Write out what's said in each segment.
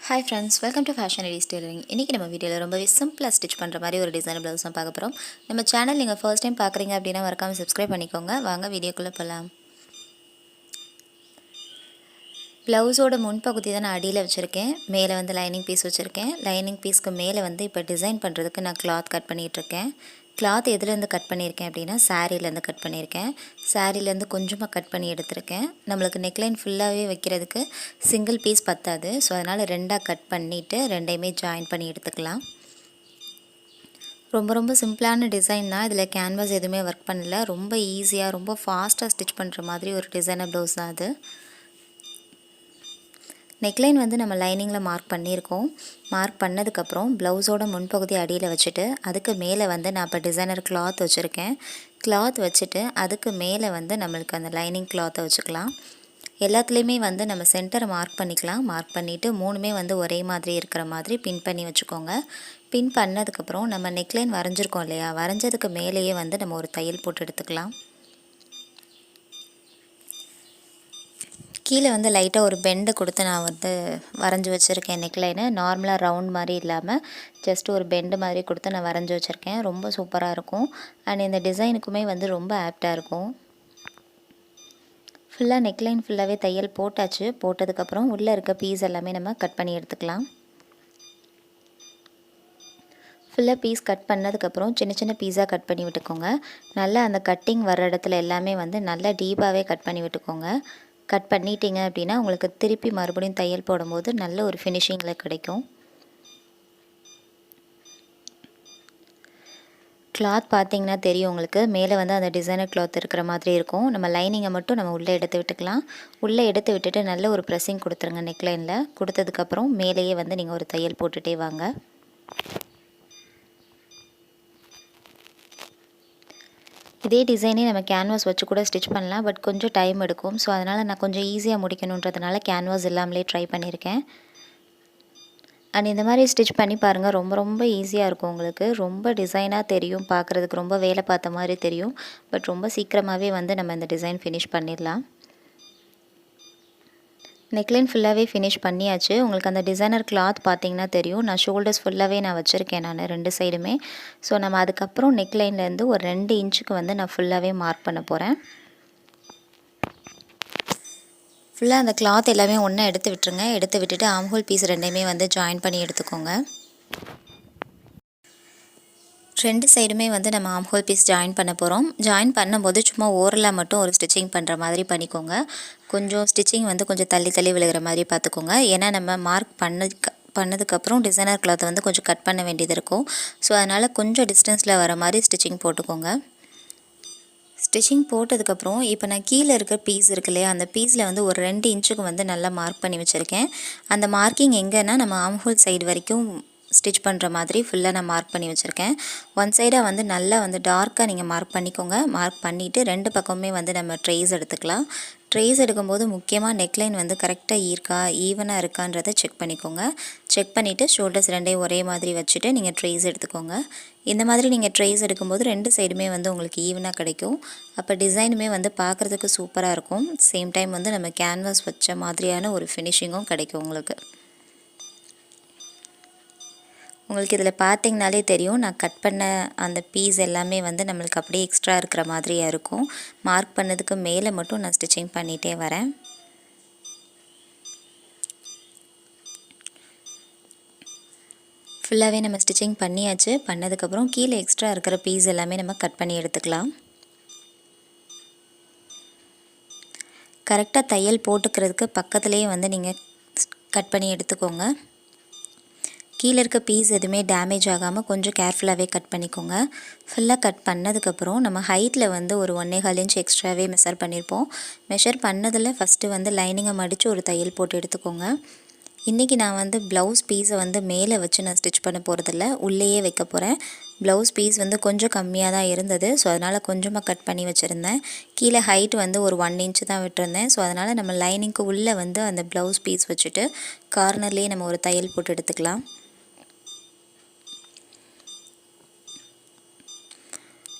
Hi friends, welcome to Fashion Ladies Tailoring. இன்னைக்கு நம்ம வீடியோல ரொம்பவே சிம்பிளா ஸ்டிச் பண்ற மாதிரி ஒரு டிசைனர் ப்ளவுஸ் தான் பார்க்க போறோம். நம்ம சேனல் நீங்க ஃபர்ஸ்ட் டைம் பார்க்கறீங்க அப்படினா மறக்காம Subscribe பண்ணிக்கோங்க. வாங்க வீடியோக்குள்ள போலாம். ப்ளவுஸோட முன்பகுதி தான் நான் அடியில வச்சிருக்கேன். மேலே வந்து லைனிங் பீஸ் வச்சிருக்கேன். லைனிங் பீஸ்க்கு மேலே வந்து இப்போ டிசைன் பண்றதுக்கு நான் கிளாத் கட் பண்ணிட்டு இருக்கேன். கிளாத் எதுலேருந்து கட் பண்ணியிருக்கேன் அப்படின்னா சாரீலேருந்து கட் பண்ணியிருக்கேன். சாரீலேருந்து கொஞ்சமாக கட் பண்ணி எடுத்திருக்கேன். நம்மளுக்கு நெக்லைன் ஃபுல்லாகவே வைக்கிறதுக்கு சிங்கிள் பீஸ் பத்தாது. ஸோ அதனால் ரெண்டாக கட் பண்ணிவிட்டு ரெண்டையுமே ஜாயின் பண்ணி எடுத்துக்கலாம். ரொம்ப சிம்பிளான டிசைன் தான். இதில் கேன்வாஸ் எதுவுமே ஒர்க் பண்ணல. ரொம்ப ஈஸியாக ரொம்ப ஃபாஸ்ட்டாக ஸ்டிச் பண்ணுற மாதிரி ஒரு டிசைனர் ப்ளவுஸ் தான் அது. நெக்லைன் வந்து நம்ம லைனிங்கில் மார்க் பண்ணியிருக்கோம். மார்க் பண்ணதுக்கப்புறம் ப்ளவுஸோட முன்பகுதி அடியில் வச்சுட்டு அதுக்கு மேலே வந்து நான் இப்போ டிசைனர் கிளாத் வச்சுருக்கேன். கிளாத் வச்சுட்டு அதுக்கு மேலே வந்து நம்மளுக்கு அந்த லைனிங் கிளாத்தை வச்சுக்கலாம். எல்லாத்துலேயுமே வந்து நம்ம சென்டரை மார்க் பண்ணிக்கலாம். மார்க் பண்ணிவிட்டு மூணுமே வந்து ஒரே மாதிரி இருக்கிற மாதிரி பின் பண்ணி வச்சுக்கோங்க. பின் பண்ணதுக்கப்புறம் நம்ம நெக்லைன் வரைஞ்சிருக்கோம் இல்லையா, வரைஞ்சதுக்கு மேலேயே வந்து நம்ம ஒரு தையல் போட்டு எடுத்துக்கலாம். கீழே வந்து லைட்டாக ஒரு பெண்டு கொடுத்து நான் வந்து வரைஞ்சி வச்சுருக்கேன். நெக்லைனு நார்மலாக ரவுண்ட் மாதிரி இல்லாமல் ஜஸ்ட் ஒரு பெண்டு மாதிரி கொடுத்து நான் வரைஞ்சி வச்சுருக்கேன். ரொம்ப சூப்பராக இருக்கும். அண்ட் இந்த டிசைனுக்குமே வந்து ரொம்ப ஆப்டாக இருக்கும். ஃபுல்லாக நெக்லைன் ஃபுல்லாகவே தையல் போட்டாச்சு. போட்டதுக்கப்புறம் உள்ளே இருக்க பீஸ் எல்லாமே நம்ம கட் பண்ணி எடுத்துக்கலாம். ஃபுல்லாக பீஸ் கட் பண்ணதுக்கப்புறம் சின்ன பீஸாக கட் பண்ணி விட்டுக்கோங்க. நல்லா அந்த கட்டிங் வர இடத்துல எல்லாமே வந்து நல்லா டீப்பாகவே கட் பண்ணி விட்டுக்கோங்க. கட் பண்ணிட்டீங்க அப்படின்னா உங்களுக்கு திருப்பி மறுபடியும் தையல் போடும்போது நல்ல ஒரு ஃபினிஷிங்கில் கிடைக்கும். கிளாத் பார்த்தீங்கன்னா தெரியும் உங்களுக்கு, மேலே வந்து அந்த டிசைனர் கிளாத் இருக்கிற மாதிரி இருக்கும். நம்ம லைனிங்கை மட்டும் நம்ம உள்ளே எடுத்து விட்டுக்கலாம். உள்ளே எடுத்து விட்டுட்டு நல்ல ஒரு ப்ரெஸ்ஸிங் கொடுத்துருங்க நெக்லைனில். கொடுத்ததுக்கப்புறம் மேலேயே வந்து நீங்கள் ஒரு தையல் போட்டுகிட்டே வாங்க. இதே டிசைனே நம்ம கேன்வாஸ் வச்சு கூட ஸ்டிச் பண்ணலாம். பட் கொஞ்சம் டைம் எடுக்கும். ஸோ அதனால் நான் கொஞ்சம் ஈஸியாக முடிக்கணுன்றதுனால கேன்வாஸ் இல்லாமலே ட்ரை பண்ணியிருக்கேன். அண்ட் இந்த மாதிரி ஸ்டிச் பண்ணி பாருங்கள். ரொம்ப ஈஸியாக இருக்கும் உங்களுக்கு. ரொம்ப டிசைனாக தெரியும், பார்க்குறதுக்கு ரொம்ப வேலை பார்த்த மாதிரி தெரியும். பட் ரொம்ப சீக்கிரமாகவே வந்து நம்ம இந்த டிசைன் ஃபினிஷ் பண்ணிடலாம். நெக்லைன் ஃபுல்லாகவே ஃபினிஷ் பண்ணியாச்சு. உங்களுக்கு அந்த டிசைனர் கிளாத் பார்த்தீங்கன்னா தெரியும். நான் ஷோல்டர்ஸ் ஃபுல்லாகவே நான் வச்சுருக்கேன் நான் 2 சைடுமே. ஸோ நம்ம அதுக்கப்புறம் நெக்லைன்லேருந்து ஒரு 2 இன்ச்சுக்கு வந்து நான் ஃபுல்லாகவே மார்க் பண்ண போகிறேன். ஃபுல்லாக அந்த கிளாத் எல்லாமே ஒன்றா எடுத்து விட்டுருங்க. எடுத்து விட்டுட்டு ஆம்ஹோல் பீஸ் ரெண்டையுமே வந்து ஜாயின் பண்ணி எடுத்துக்கோங்க. 2 சைடுமே வந்து நம்ம ஆம்ஹோல் பீஸ் ஜாயின் பண்ண போகிறோம். ஜாயின் பண்ணும்போது சும்மா ஓரலாக மட்டும் ஒரு ஸ்டிச்சிங் பண்ணுற மாதிரி பண்ணிக்கோங்க. கொஞ்சம் ஸ்டிச்சிங் வந்து கொஞ்சம் தள்ளி விழுகிற மாதிரி பார்த்துக்கோங்க. ஏன்னா நம்ம மார்க் பண்ணதுக்கப்புறம் டிசைனர் கிளாத்தை வந்து கொஞ்சம் கட் பண்ண வேண்டியது இருக்கும். ஸோ அதனால் கொஞ்சம் டிஸ்டன்ஸில் வர மாதிரி ஸ்டிச்சிங் போட்டுக்கோங்க. ஸ்டிச்சிங் போட்டதுக்கப்புறம் இப்போ நான் கீழே இருக்க பீஸ் இருக்கு இல்லையா, அந்த பீஸில் வந்து ஒரு 2 இன்ச்சுக்கு வந்து நல்லா மார்க் பண்ணி வச்சுருக்கேன். அந்த மார்க்கிங் எங்கன்னா நம்ம ஆம்ஹோல் சைடு வரைக்கும் ஸ்டிச் பண்ணுற மாதிரி ஃபுல்லாக நான் மார்க் பண்ணி வச்சுருக்கேன். ஒன் சைடாக வந்து நல்லா வந்து டார்க்காக நீங்கள் மார்க் பண்ணிக்கோங்க. மார்க் பண்ணிவிட்டு 2 பக்கமுமே வந்து நம்ம ட்ரேஸ் எடுத்துக்கலாம். ட்ரேஸ் எடுக்கும்போது முக்கியமாக நெக்லைன் வந்து கரெக்டாக இருக்கா, ஈவனாக இருக்கான்றதை செக் பண்ணிக்கோங்க. செக் பண்ணிவிட்டு ஷோல்டர்ஸ் ரெண்டையும் ஒரே மாதிரி வச்சுட்டு நீங்கள் ட்ரேஸ் எடுத்துக்கோங்க. இந்த மாதிரி நீங்கள் ட்ரேஸ் எடுக்கும்போது 2 சைடுமே வந்து உங்களுக்கு ஈவனாக கிடைக்கும். அப்போ டிசைனுமே வந்து பார்க்குறதுக்கு சூப்பராக இருக்கும். சேம் டைம் வந்து நம்ம கேன்வாஸ் வச்ச மாதிரியான ஒரு ஃபினிஷிங்கும் கிடைக்கும் உங்களுக்கு. உங்களுக்கு இதில் பார்த்தீங்கனாலே தெரியும், நான் கட் பண்ண அந்த பீஸ் எல்லாமே வந்து நம்மளுக்கு அப்படியே எக்ஸ்ட்ரா இருக்கிற மாதிரியாக இருக்கும். மார்க் பண்ணதுக்கு மேலே மட்டும் நான் ஸ்டிச்சிங் பண்ணிகிட்டே வரேன். ஃபுல்லாகவே நம்ம ஸ்டிச்சிங் பண்ணியாச்சு. பண்ணதுக்கப்புறம் கீழே எக்ஸ்ட்ரா இருக்கிற பீஸ் எல்லாமே நம்ம கட் பண்ணி எடுத்துக்கலாம். கரெக்டாக தையல் போட்டுக்கிறதுக்கு பக்கத்துலேயே வந்து நீங்கள் கட் பண்ணி எடுத்துக்கோங்க. கீழே இருக்க பீஸ் எதுவுமே டேமேஜ் ஆகாமல் கொஞ்சம் கேர்ஃபுல்லாகவே கட் பண்ணிக்கோங்க. ஃபுல்லாக கட் பண்ணதுக்கப்புறம் நம்ம ஹைட்டில் வந்து ஒரு 1.25 இன்ச் எக்ஸ்ட்ராவே மெஷர் பண்ணியிருப்போம். மெஷர் பண்ணதில் ஃபஸ்ட்டு வந்து லைனிங்கை மடித்து ஒரு தையல் போட்டு எடுத்துக்கோங்க. இன்றைக்கி நான் வந்து ப்ளவுஸ் பீஸை வந்து மேலே வச்சு நான் ஸ்டிச் பண்ண போகிறதில்ல, உள்ளேயே வைக்க போகிறேன். ப்ளவுஸ் பீஸ் வந்து கொஞ்சம் கம்மியாக தான் இருந்தது. ஸோ அதனால் கொஞ்சமாக கட் பண்ணி வச்சுருந்தேன். கீழே ஹைட் வந்து ஒரு 1 இன்ச்சு தான் விட்டுருந்தேன். ஸோ அதனால் நம்ம லைனிங்க்கு உள்ளே வந்து அந்த ப்ளவுஸ் பீஸ் வச்சுட்டு கார்னர்லேயே நம்ம ஒரு தையல் போட்டு எடுத்துக்கலாம்.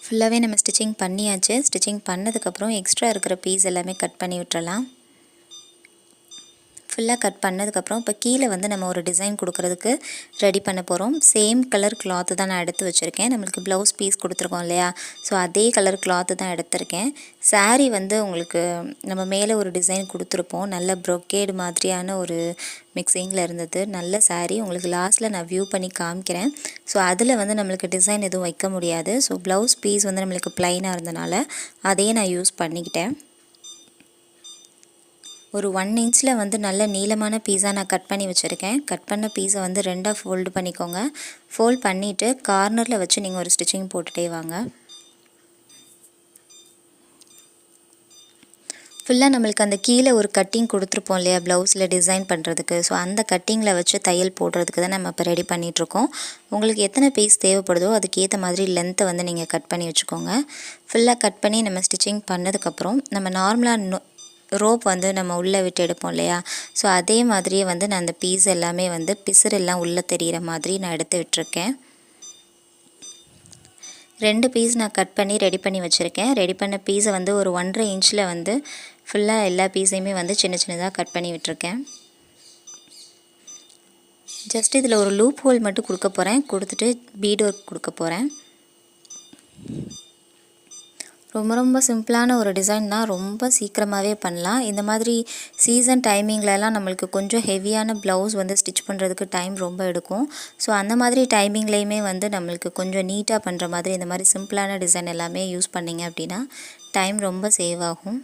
ஃபுல்லாகவே நம்ம ஸ்டிச்சிங் பண்ணியாச்சு. ஸ்டிச்சிங் பண்ணதுக்கப்புறம் எக்ஸ்ட்ரா இருக்கிற பீஸ் எல்லாமே கட் பண்ணி விட்டுறலாம். ஃபுல்லாக கட் பண்ணதுக்கப்புறம் இப்போ கீழே வந்து நம்ம ஒரு டிசைன் கொடுக்குறதுக்கு ரெடி பண்ண போகிறோம். சேம் கலர் கிளாத்து தான் நான் எடுத்து வச்சுருக்கேன். நம்மளுக்கு ப்ளவுஸ் பீஸ் கொடுத்துருக்கோம் இல்லையா, ஸோ அதே கலர் கிளாத்து தான் எடுத்திருக்கேன். சாரீ வந்து உங்களுக்கு நம்ம மேலே ஒரு டிசைன் கொடுத்துருப்போம். நல்ல ப்ரொக்கேடு மாதிரியான ஒரு மிக்சிங்கில் இருந்தது. நல்ல சாரீ உங்களுக்கு லாஸ்ட்டில் நான் வியூ பண்ணி காமிக்கிறேன். ஸோ அதில் வந்து நம்மளுக்கு டிசைன் எதுவும் வைக்க முடியாது. ஸோ ப்ளவுஸ் பீஸ் வந்து நம்மளுக்கு ப்ளைனாக இருந்தனால அதையே நான் யூஸ் பண்ணிக்கிட்டேன். ஒரு 1 இன்ச்சில் வந்து நல்ல நீளமான பீஸாக நான் கட் பண்ணி வச்சுருக்கேன். கட் பண்ண பீஸை வந்து 2ஆக ஃபோல்டு பண்ணிக்கோங்க. ஃபோல்ட் பண்ணிவிட்டு கார்னரில் வச்சு நீங்கள் ஒரு ஸ்டிச்சிங் போட்டுகிட்டே வாங்க. ஃபுல்லாக நம்மளுக்கு அந்த கீழே ஒரு கட்டிங் கொடுத்துருப்போம் இல்லையா ப்ளவுஸில் டிசைன் பண்ணுறதுக்கு, ஸோ அந்த கட்டிங்கில் வச்சு தையல் போடுறதுக்கு தான் நம்ம இப்போ ரெடி பண்ணிகிட்ருக்கோம். உங்களுக்கு எத்தனை பீஸ் தேவைப்படுதோ அதுக்கேற்ற மாதிரி லென்த்தை வந்து நீங்கள் கட் பண்ணி வச்சுக்கோங்க. ஃபுல்லாக கட் பண்ணி நம்ம ஸ்டிச்சிங் பண்ணதுக்கப்புறம் நம்ம நார்மலாக ரோப் வந்து நம்ம உள்ளே விட்டு எடுப்போம் இல்லையா, ஸோ அதே மாதிரியே வந்து நான் அந்த பீஸ் எல்லாமே வந்து பிசுறெல்லாம் உள்ளே தெரிகிற மாதிரி நான் எடுத்து விட்டுருக்கேன். 2 பீஸ் நான் கட் பண்ணி ரெடி பண்ணி வச்சுருக்கேன். ரெடி பண்ண பீஸை வந்து ஒரு 1.5 இன்ச்சில் வந்து ஃபுல்லாக எல்லா பீஸையுமே வந்து சின்ன சின்னதாக கட் பண்ணி விட்டுருக்கேன். ஜஸ்ட் இதில் ஒரு லூப் ஹோல் மட்டும் கொடுக்க போகிறேன். கொடுத்துட்டு பீட் ஒர்க் கொடுக்க போகிறேன். ரொம்ப சிம்பிளான ஒரு டிசைன் தான். ரொம்ப சீக்கிரமாகவே பண்ணலாம். இந்த மாதிரி சீசன் டைமிங்லலாம் நம்மளுக்கு கொஞ்சம் ஹெவியான ப்ளவுஸ் வந்து ஸ்டிச் பண்ணுறதுக்கு டைம் ரொம்ப எடுக்கும். ஸோ அந்த மாதிரி டைமிங்லேயுமே வந்து நம்மளுக்கு கொஞ்சம் நீட்டாக பண்ணுற மாதிரி இந்த மாதிரி சிம்பிளான டிசைன் எல்லாமே யூஸ் பண்ணிங்க அப்படின்னா டைம் ரொம்ப சேவ் ஆகும்.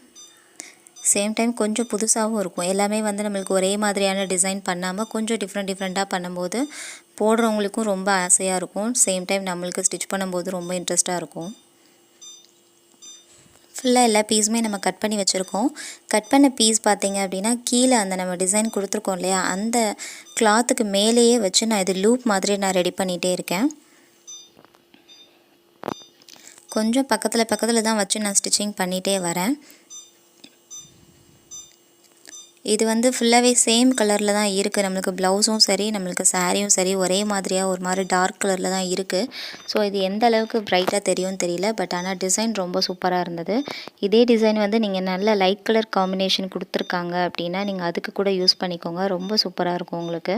சேம் டைம் கொஞ்சம் புதுசாகவும் இருக்கும். எல்லாமே வந்து நம்மளுக்கு ஒரே மாதிரியான டிசைன் பண்ணாமல் கொஞ்சம் டிஃப்ரெண்ட்டாக பண்ணும்போது போடுறவங்களுக்கும் ரொம்ப ஆசையாக இருக்கும். சேம் டைம் நம்மளுக்கு ஸ்டிச் பண்ணும்போது ரொம்ப இன்ட்ரெஸ்ட்டாக இருக்கும். ஃபுல்லாக எல்லா பீஸுமே நம்ம கட் பண்ணி வச்சுருக்கோம். கட் பண்ண பீஸ் பார்த்திங்க அப்படின்னா கீழே அந்த நம்ம டிசைன் கொடுத்துருக்கோம் இல்லையா, அந்த கிளாத்துக்கு மேலேயே வச்சு நான் இது லூப் மாதிரி நான் ரெடி பண்ணிகிட்டே இருக்கேன். கொஞ்சம் பக்கத்தில் தான் வச்சு நான் ஸ்டிச்சிங் பண்ணிகிட்டே வரேன். இது வந்து ஃபுல்லாகவே சேம் கலரில் தான் இருக்குது. நம்மளுக்கு ப்ளவுஸும் சரி நம்மளுக்கு சாரியும் சரி ஒரே மாதிரியாக ஒரு மாதிரி டார்க் கலரில் தான் இருக்குது. ஸோ இது எந்த அளவுக்கு ப்ரைட்டாக தெரியும்னு தெரியல, பட் ஆனால் டிசைன் ரொம்ப சூப்பராக இருந்தது. இதே டிசைன் வந்து நீங்கள் நல்ல லைட் கலர் காம்பினேஷன் கொடுத்துருக்காங்க அப்படின்னா நீங்கள் அதுக்கு கூட யூஸ் பண்ணிக்கோங்க. ரொம்ப சூப்பராக இருக்கும் உங்களுக்கு.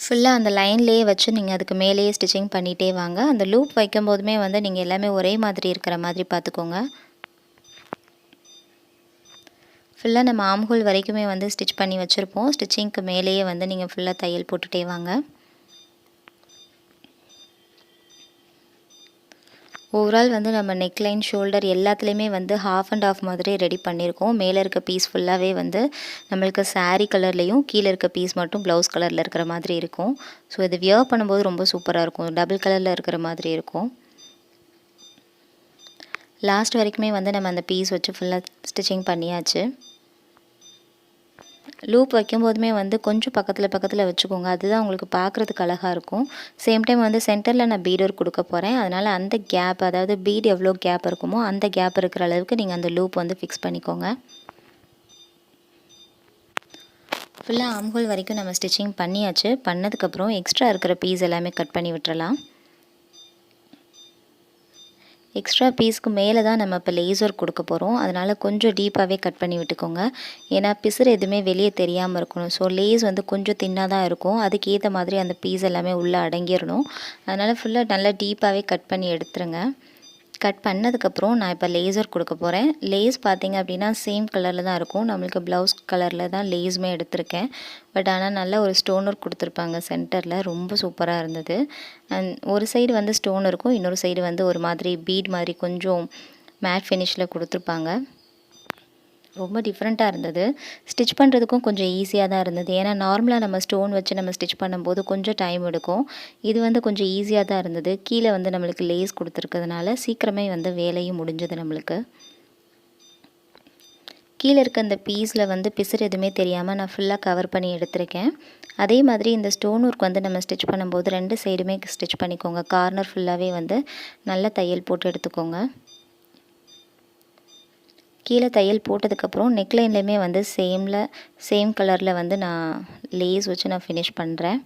ஃபுல்லாக அந்த லைன்லேயே வச்சு நீங்கள் அதுக்கு மேலேயே ஸ்டிச்சிங் பண்ணிகிட்டே வாங்க. அந்த லூப் வைக்கும் போதுமே வந்து நீங்கள் எல்லாமே ஒரே மாதிரி இருக்கிற மாதிரி பார்த்துக்கோங்க. ஃபுல்லாக நம்ம ஆம்ஹோல் வரைக்குமே வந்து ஸ்டிச் பண்ணி வச்சுருப்போம். ஸ்டிச்சிங்க்கு மேலேயே வந்து நீங்கள் ஃபுல்லாக தையல் போட்டுகிட்டே வாங்க. ஓவரால் வந்து நம்ம நெக்லைன் ஷோல்டர் எல்லாத்துலேயுமே வந்து ஹாஃப் அண்ட் ஆஃப் மாதிரி ரெடி பண்ணியிருக்கோம். மேலே இருக்க பீஸ் ஃபுல்லாகவே வந்து நம்மளுக்கு சாரீ கலர்லேயும் கீழே இருக்க பீஸ் மட்டும் ப்ளவுஸ் கலரில் இருக்கிற மாதிரி இருக்கும். ஸோ இது வியர் பண்ணும்போது ரொம்ப சூப்பராக இருக்கும். டபுள் கலரில் இருக்கிற மாதிரி இருக்கும். லாஸ்ட் வரைக்குமே வந்து நம்ம அந்த பீஸ் வச்சு ஃபுல்லாக ஸ்டிச்சிங் பண்ணியாச்சு. லூப் வைக்கும்போதுமே வந்து கொஞ்சம் பக்கத்தில் வச்சுக்கோங்க. அதுதான் உங்களுக்கு பார்க்குறதுக்கு அழகாக இருக்கும். சேம் டைம் வந்து சென்டரில் நான் பீட் ஒர்க் கொடுக்க போகிறேன். அதனால் அந்த கேப், அதாவது பீட் எவ்வளோ கேப் இருக்குமோ அந்த கேப் இருக்கிற அளவுக்கு நீங்கள் அந்த லூப் வந்து ஃபிக்ஸ் பண்ணிக்கோங்க. ஃபுல்லாக ஆம்ஹோல் வரைக்கும் நம்ம ஸ்டிச்சிங் பண்ணியாச்சு. பண்ணதுக்கப்புறம் எக்ஸ்ட்ரா இருக்கிற பீஸ் எல்லாமே கட் பண்ணி விட்டுறலாம். எக்ஸ்ட்ரா பீஸ்க்கு மேலே தான் நம்ம இப்போ லேஸ் ஒர்க் கொடுக்க போகிறோம். அதனால் கொஞ்சம் டீப்பாகவே கட் பண்ணி விட்டுக்கோங்க. ஏன்னா பிசுறு எதுவுமே வெளியே தெரியாமல் இருக்கணும். ஸோ லேஸ் வந்து கொஞ்சம் தின்னாக தான் இருக்கும். அதுக்கேற்ற மாதிரி அந்த பீஸ் எல்லாமே உள்ளே அடங்கிடணும். அதனால் ஃபுல்லாக நல்லா டீப்பாகவே கட் பண்ணி எடுத்துருங்க. கட் பண்ணதுக்கப்புறம் நான் இப்போ லேசர் கொடுக்க போகிறேன். லேஸ் பார்த்திங்க அப்படின்னா சேம் கலரில் தான் இருக்கும். நம்மளுக்கு ப்ளவுஸ் கலரில் தான் லேஸுமே எடுத்திருக்கேன். பட் ஆனால் நல்ல ஒரு ஸ்டோன் ஒர்க் கொடுத்துருப்பாங்க சென்டரில். ரொம்ப சூப்பராக இருந்தது. அண்ட் ஒரு சைடு வந்து ஸ்டோன் இருக்கும், இன்னொரு சைடு வந்து ஒரு மாதிரி பீட் மாதிரி கொஞ்சம் மேட் ஃபினிஷில் கொடுத்துருப்பாங்க. ரொம்ப டிஃப்ரெண்ட்டாக இருந்தது. ஸ்டிச் பண்ணுறதுக்கும் கொஞ்சம் ஈஸியாக தான் இருந்தது. ஏன்னா நார்மலாக நம்ம ஸ்டோன் வச்சு நம்ம ஸ்டிச் பண்ணும்போது கொஞ்சம் டைம் எடுக்கும். இது வந்து கொஞ்சம் ஈஸியாக தான் இருந்தது. கீழே வந்து நம்மளுக்கு லேஸ் கொடுத்துருக்கிறதுனால சீக்கிரமே வந்து வேலையும் முடிஞ்சது நம்மளுக்கு. கீழே இருக்க அந்த பீஸில் வந்து பிசுறு எதுவுமே தெரியாமல் நான் ஃபுல்லாக கவர் பண்ணி எடுத்திருக்கேன். அதே மாதிரி இந்த ஸ்டோன் ஒர்க் வந்து நம்ம ஸ்டிச் பண்ணும்போது 2 சைடுமே ஸ்டிச் பண்ணிக்கோங்க. கார்னர் ஃபுல்லாகவே வந்து நல்ல தையல் போட்டு எடுத்துக்கோங்க. கீழே தையல் போட்டதுக்கப்புறம் நெக்லைன்லேயுமே வந்து சேம் கலரில் வந்து நான் லேஸ் வச்சு நான் ஃபினிஷ் பண்ணுறேன்.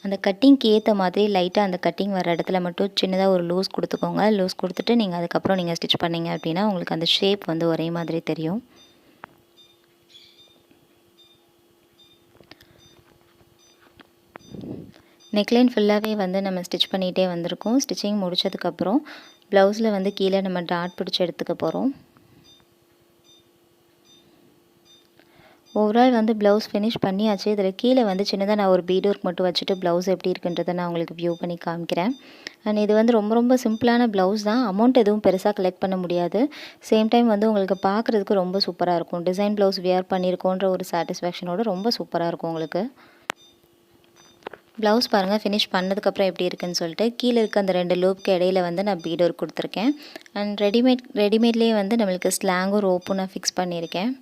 அந்த கட்டிங்க்கு ஏற்ற மாதிரி லைட்டாக அந்த கட்டிங் வர இடத்துல மட்டும் சின்னதாக ஒரு லூஸ் கொடுத்துக்கோங்க. லூஸ் கொடுத்துட்டு நீங்கள் அதுக்கப்புறம் நீங்கள் ஸ்டிச் பண்ணிங்க அப்படின்னா உங்களுக்கு அந்த ஷேப் வந்து ஒரே மாதிரி தெரியும். நெக்லைன் ஃபுல்லாகவே வந்து நம்ம ஸ்டிச் பண்ணிகிட்டே வந்திருக்கோம். ஸ்டிச்சிங் முடித்ததுக்கப்புறம் ப்ளவுஸில் வந்து கீழே நம்ம டாட் பிடிச்சி எடுத்துக்க போகிறோம். ஓவரால் வந்து ப்ளவுஸ் ஃபினிஷ் பண்ணியாச்சு. இதில் கீழே வந்து சின்னதாக நான் ஒரு பீட் ஒர்க் மட்டும் வச்சுட்டு ப்ளவுஸ் எப்படி இருக்குன்றதை நான் உங்களுக்கு வியூ பண்ணி காமிக்கிறேன். அண்ட் இது வந்து ரொம்ப ரொம்ப சிம்பிளான ப்ளவுஸ் தான். அமௌண்ட் எதுவும் பெருசாக கலெக்ட் பண்ண முடியாது. சேம் டைம் வந்து உங்களுக்கு பார்க்குறதுக்கு ரொம்ப சூப்பராக இருக்கும். டிசைன் ப்ளவுஸ் வியர் பண்ணியிருக்கோன்ற ஒரு சாட்டிஸ்ஃபேக்ஷனோட ரொம்ப சூப்பராக இருக்கும் உங்களுக்கு. ப்ளவுஸ் பாருங்கள் ஃபினிஷ் பண்ணதுக்கப்புறம் எப்படி இருக்குன்னு சொல்லிட்டு கீழே இருக்க அந்த 2 லூப்க்கு இடையில வந்து நான் பீட் ஒர்க் கொடுத்துருக்கேன். அண்ட் ரெடிமேட்லேயே வந்து நம்மளுக்கு ஸ்லாங்கும் ரோப்பும் நான் ஃபிக்ஸ் பண்ணியிருக்கேன்.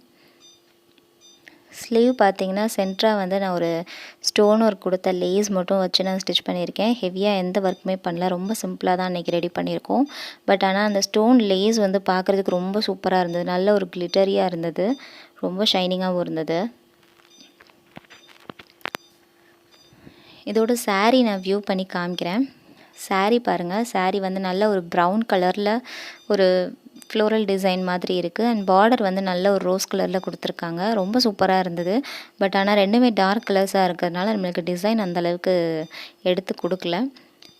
ஸ்லீவ் பார்த்தீங்கன்னா சென்டராக வந்து நான் ஒரு ஸ்டோன் ஒர்க் கொடுத்த லேஸ் மட்டும் வச்சு நான் ஸ்டிச் பண்ணியிருக்கேன். ஹெவியாக எந்த ஒர்க்குமே பண்ணல. ரொம்ப சிம்பிளாக தான் அன்றைக்கி ரெடி பண்ணியிருக்கோம். பட் ஆனால் அந்த ஸ்டோன் லேஸ் வந்து பார்க்குறதுக்கு ரொம்ப சூப்பராக இருந்தது. நல்ல ஒரு கிளிட்டரியாக இருந்தது. ரொம்ப ஷைனிங்காகவும் இருந்தது. இதோட சாரீ நான் வியூ பண்ணி காமிக்கிறேன். சாரீ பாருங்கள். சாரீ வந்து நல்ல ஒரு ப்ரௌன் கலரில் ஒரு ஃப்ளோரல் டிசைன் மாதிரி இருக்குது. அண்ட் பார்டர் வந்து நல்ல ஒரு ரோஸ் கலரில் கொடுத்துருக்காங்க. ரொம்ப சூப்பராக இருந்தது. பட் ஆனால் ரெண்டுமே டார்க் கலர்ஸாக இருக்கிறதுனால நம்மளுக்கு டிசைன் அந்தளவுக்கு எடுத்து கொடுக்கல.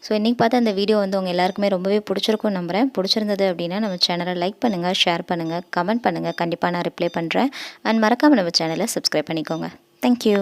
ஸோ இன்றைக்கி பார்த்து அந்த வீடியோ வந்து உங்கள் எல்லாருக்குமே ரொம்பவே பிடிச்சிருக்கும்னு நம்புகிறேன். பிடிச்சிருந்தது அப்படின்னா நம்ம சேனலை லைக் பண்ணுங்கள், ஷேர் பண்ணுங்கள், கமெண்ட் பண்ணுங்கள். கண்டிப்பாக நான் ரிப்ளை பண்ணுறேன். அண்ட் மறக்காமல் நம்ம சேனலை சப்ஸ்கிரைப் பண்ணிக்கோங்க. தேங்க்யூ.